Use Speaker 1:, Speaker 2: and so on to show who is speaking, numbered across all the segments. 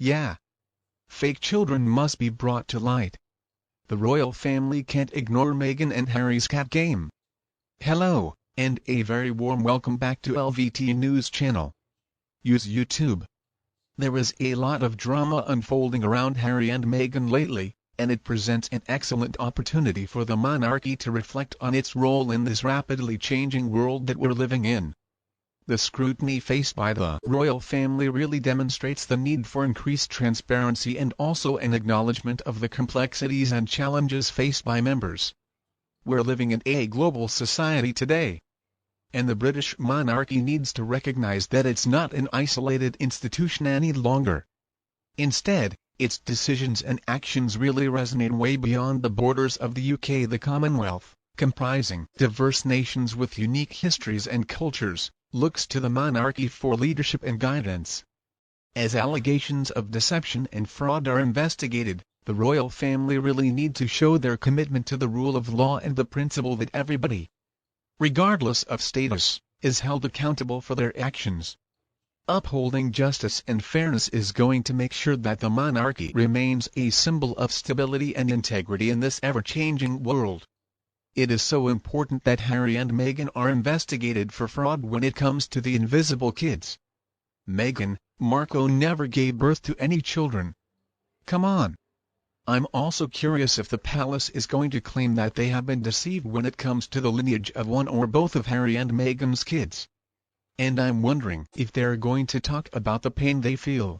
Speaker 1: Yeah. Fake children must be brought to light. The royal family can't ignore Meghan and Harry's cat game. Hello, and a very warm welcome back to LVT News Channel. Use YouTube. There is a lot of drama unfolding around Harry and Meghan lately, and it presents an excellent opportunity for the monarchy to reflect on its role in this rapidly changing world that we're living in. The scrutiny faced by the royal family really demonstrates the need for increased transparency and also an acknowledgement of the complexities and challenges faced by members. We're living in a global society today, and the British monarchy needs to recognize that it's not an isolated institution any longer. Instead, its decisions and actions really resonate way beyond the borders of the UK. The Commonwealth, comprising diverse nations with unique histories and cultures, looks to the monarchy for leadership and guidance. As allegations of deception and fraud are investigated, the royal family really need to show their commitment to the rule of law and the principle that everybody, regardless of status, is held accountable for their actions. Upholding justice and fairness is going to make sure that the monarchy remains a symbol of stability and integrity in this ever-changing world. It is so important that Harry and Meghan are investigated for fraud when it comes to the invisible kids. Meghan Markle never gave birth to any children. Come on. I'm also curious if the palace is going to claim that they have been deceived when it comes to the lineage of one or both of Harry and Meghan's kids. And I'm wondering if they're going to talk about the pain they feel.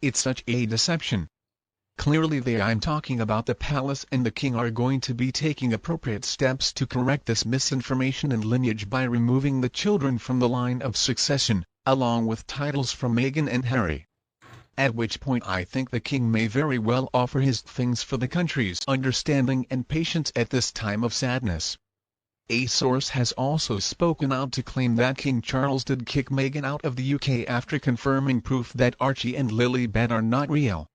Speaker 1: It's such a deception. Clearly I'm talking about the palace and the king are going to be taking appropriate steps to correct this misinformation and lineage by removing the children from the line of succession, along with titles from Meghan and Harry. At which point I think the king may very well offer his things for the country's understanding and patience at this time of sadness. A source has also spoken out to claim that King Charles did kick Meghan out of the UK after confirming proof that Archie and Lilibet are not real.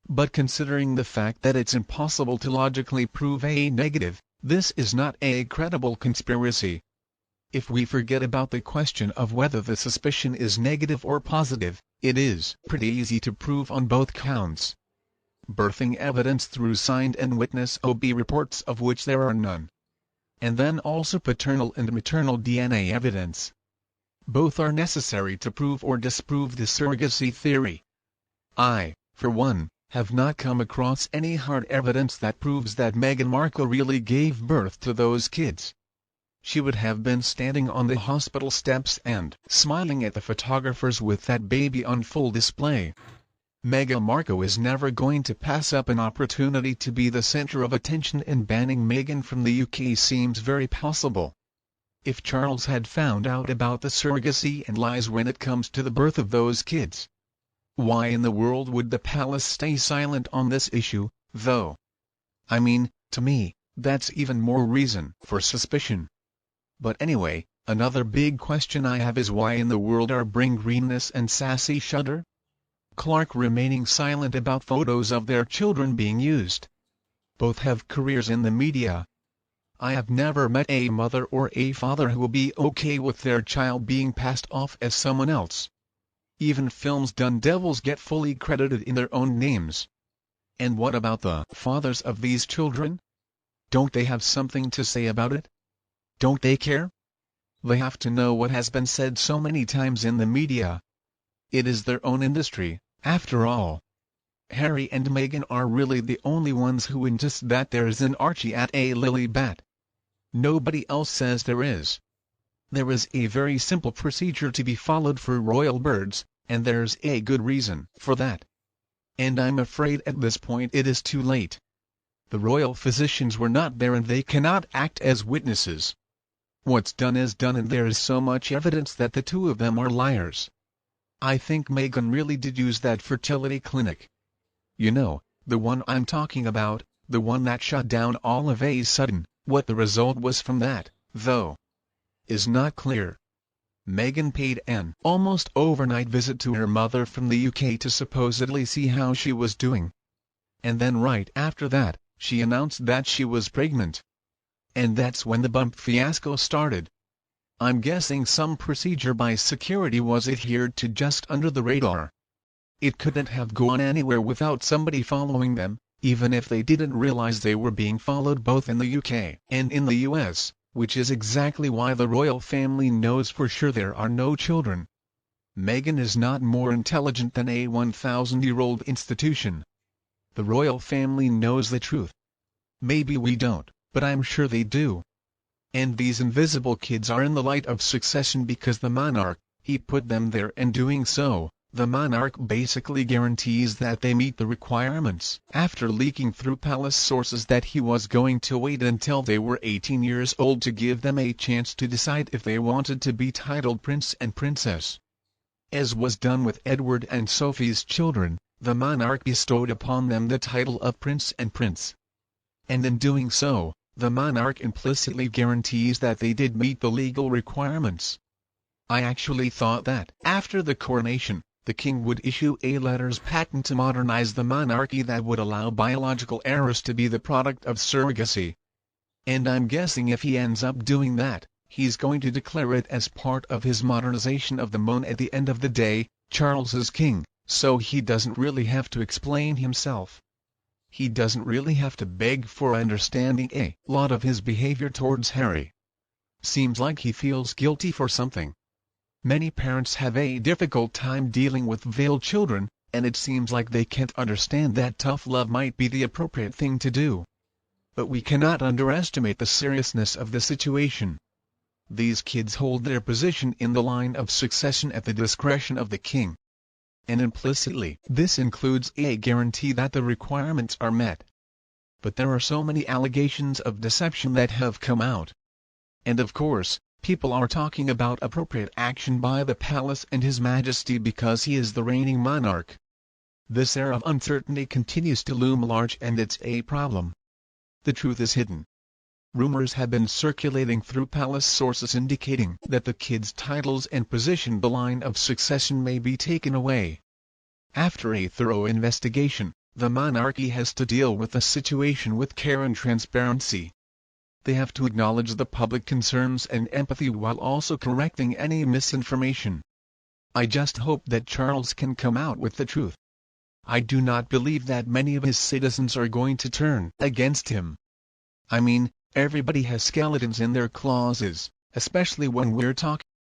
Speaker 1: But considering the fact that it's impossible to logically prove a negative, this is not a credible conspiracy. If we forget about the question of whether the suspicion is negative or positive, it is pretty easy to prove on both counts. Birthing evidence through signed and witness OB reports, of which there are none. And then also paternal and maternal DNA evidence. Both are necessary to prove or disprove the surrogacy theory. I, for one, have not come across any hard evidence that proves that Meghan Markle really gave birth to those kids. She would have been standing on the hospital steps and smiling at the photographers with that baby on full display. Meghan Markle is never going to pass up an opportunity to be the center of attention, and banning Meghan from the UK seems very possible. If Charles had found out about the surrogacy and lies when it comes to the birth of those kids, why in the world would the palace stay silent on this issue, though? I mean, to me, that's even more reason for suspicion. But anyway, another big question I have is why in the world are Bring Greenness and Sassy Shudder? Clark remaining silent about photos of their children being used. Both have careers in the media. I have never met a mother or a father who will be okay with their child being passed off as someone else. Even films done devils get fully credited in their own names. And what about the fathers of these children? Don't they have something to say about it? Don't they care? They have to know what has been said so many times in the media. It is their own industry, after all. Harry and Meghan are really the only ones who insist that there is an Archie at a Lilibet. Nobody else says there is. There is a very simple procedure to be followed for royal birds, and there's a good reason for that. And I'm afraid at this point it is too late. The royal physicians were not there and they cannot act as witnesses. What's done is done, and there is so much evidence that the two of them are liars. I think Meghan really did use that fertility clinic. You know, the one I'm talking about, the one that shut down all of a sudden. What the result was from that, though, is not clear. Meghan paid an almost overnight visit to her mother from the UK to supposedly see how she was doing. And then right after that, she announced that she was pregnant. And that's when the bump fiasco started. I'm guessing some procedure by security was adhered to just under the radar. It couldn't have gone anywhere without somebody following them, even if they didn't realize they were being followed both in the UK and in the US, which is exactly why the royal family knows for sure there are no children. Meghan is not more intelligent than a 1,000-year-old institution. The royal family knows the truth. Maybe we don't, but I'm sure they do. And these invisible kids are in the light of succession because the monarch, he put them there, and doing so, the monarch basically guarantees that they meet the requirements. After leaking through palace sources that he was going to wait until they were 18 years old to give them a chance to decide if they wanted to be titled prince and princess. As was done with Edward and Sophie's children, the monarch bestowed upon them the title of prince and prince. And in doing so, the monarch implicitly guarantees that they did meet the legal requirements. I actually thought that, after the coronation, the king would issue a letters patent to modernize the monarchy that would allow biological heirs to be the product of surrogacy. And I'm guessing if he ends up doing that, he's going to declare it as part of his modernization of the mon. At the end of the day, Charles is king, so he doesn't really have to explain himself. He doesn't really have to beg for understanding. A lot of his behavior towards Harry seems like he feels guilty for something. Many parents have a difficult time dealing with veiled children, and it seems like they can't understand that tough love might be the appropriate thing to do. But we cannot underestimate the seriousness of the situation. These kids hold their position in the line of succession at the discretion of the king. And implicitly, this includes a guarantee that the requirements are met. But there are so many allegations of deception that have come out. And of course, people are talking about appropriate action by the palace and His Majesty because he is the reigning monarch. This air of uncertainty continues to loom large, and it's a problem. The truth is hidden. Rumors have been circulating through palace sources indicating that the kids' titles and position, the line of succession, may be taken away. After a thorough investigation, the monarchy has to deal with the situation with care and transparency. They have to acknowledge the public concerns and empathy while also correcting any misinformation. I just hope that Charles can come out with the truth. I do not believe that many of his citizens are going to turn against him. I mean, everybody has skeletons in their closets, especially when we're talking